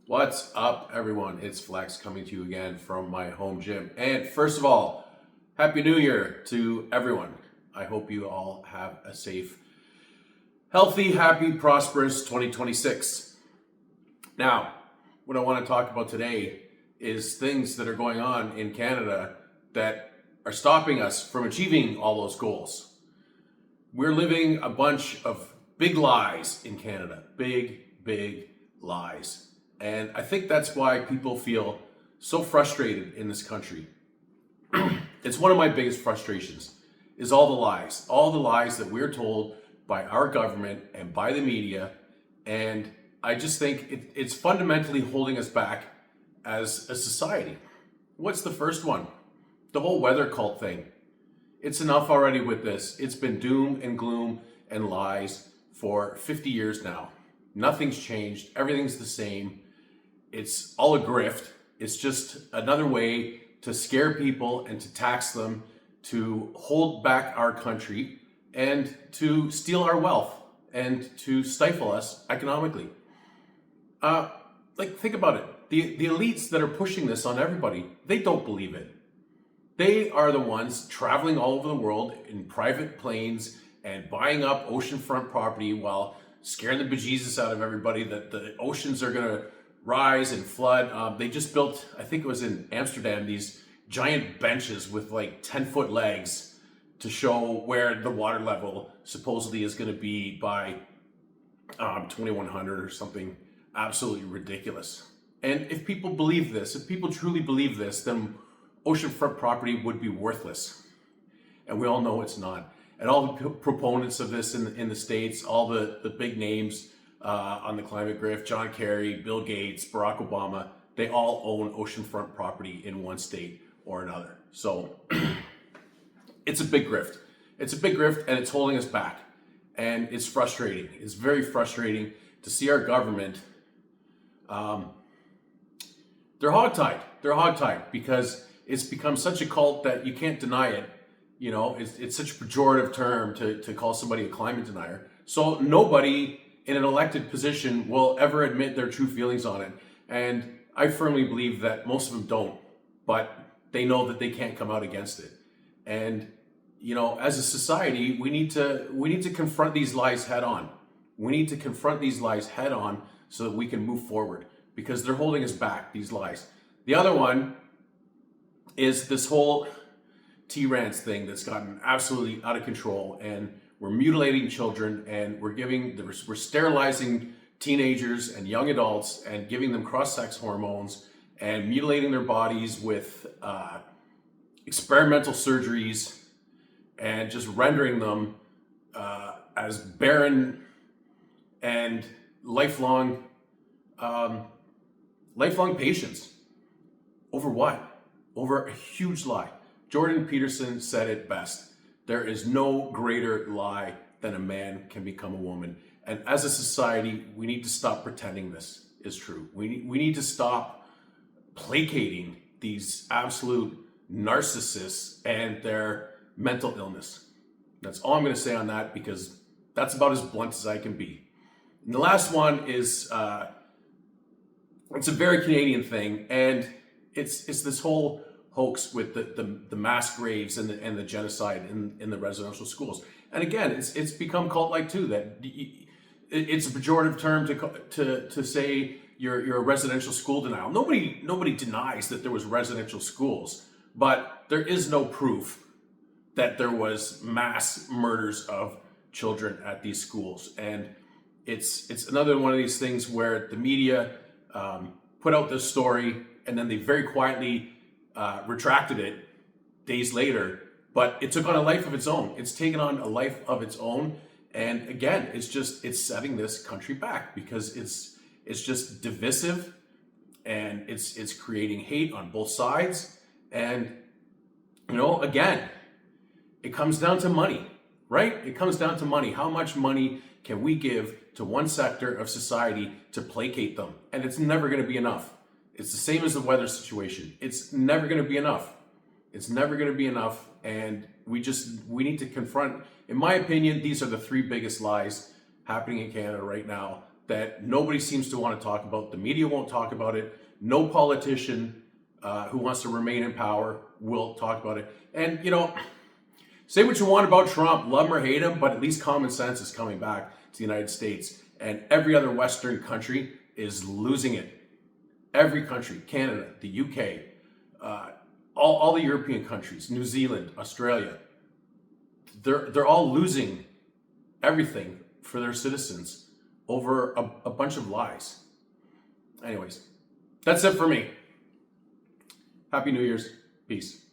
What's up, everyone? It's Flex coming to you again from my home gym. And first of all, Happy New Year to everyone. I hope you all have a safe, healthy, happy, prosperous 2026. Now, what I want to talk about today is things that are going on in Canada that are stopping us from achieving all those goals. We're living a bunch of big lies in Canada. Big lies. And I think that's why people feel so frustrated in this country. It's one of my biggest frustrations is all the lies that we're told by our government and by the media. And I just think it's fundamentally holding us back as a society. What's the first one? The whole weather cult thing. It's enough already with this. It's been doom and gloom and lies for 50 years now. Nothing's changed. Everything's the same. It's all a grift. It's just another way to scare people and to tax them, to hold back our country and to steal our wealth and to stifle us economically. Think about it. The elites that are pushing this on everybody, they don't believe it. They are the ones traveling all over the world in private planes and buying up oceanfront property while scaring the bejesus out of everybody that the oceans are going to rise and flood. They just built, I think it was in Amsterdam, these giant benches with like 10-foot legs to show where the water level supposedly is going to be by 2100 or something absolutely ridiculous. And if people believe this, if people truly believe this, then oceanfront property would be worthless. And we all know it's not. And all the proponents of this in the States, all the big names on the climate grift, John Kerry, Bill Gates, Barack Obama, they all own oceanfront property in one state or another. So it's a big grift. It's a big grift and it's holding us back. And it's frustrating. It's very frustrating to see our government. They're hogtied. They're hogtied because it's become such a cult that you can't deny it. You know, it's such a pejorative term to call somebody a climate denier. So nobody in an elected position will ever admit their true feelings on it. And I firmly believe that most of them don't, but they know that they can't come out against it. And, you know, as a society, we need to confront these lies head on. We need to confront these lies head on so that we can move forward because they're holding us back, these lies. The other one is this whole T-Rants thing that's gotten absolutely out of control, and we're mutilating children and we're sterilizing teenagers and young adults and giving them cross-sex hormones and mutilating their bodies with experimental surgeries and just rendering them as barren and lifelong patients. Over what? Over a huge lie. Jordan Peterson said it best. There is no greater lie than a man can become a woman. And as a society, we need to stop pretending this is true. We need to stop placating these absolute narcissists and their mental illness. That's all I'm going to say on that because that's about as blunt as I can be. And the last one is, it's a very Canadian thing, and it's this whole hoax with the mass graves and the genocide in the residential schools. And again, it's become cult-like too. That it's a pejorative term to say you're a residential school denial. Nobody denies that there was residential schools, but there is no proof that there was mass murders of children at these schools. And it's another one of these things where the media put out this story and then they very quietly retracted it days later, but it took on a life of its own. It's taken on a life of its own. And again, it's setting this country back because it's just divisive and it's creating hate on both sides. And, you know, again, it comes down to money, right? It comes down to money. How much money can we give to one sector of society to placate them? And it's never going to be enough. It's the same as the weather situation. It's never going to be enough. It's never going to be enough. And we need to confront, in my opinion, these are the three biggest lies happening in Canada right now that nobody seems to want to talk about. The media won't talk about it. No politician who wants to remain in power will talk about it. And, you know, say what you want about Trump, love him or hate him, but at least common sense is coming back to the United States. And every other Western country is losing it. Every country, Canada, the UK, all the European countries, New Zealand, Australia, they're all losing everything for their citizens over a bunch of lies. Anyways, that's it for me. Happy New Year's. Peace.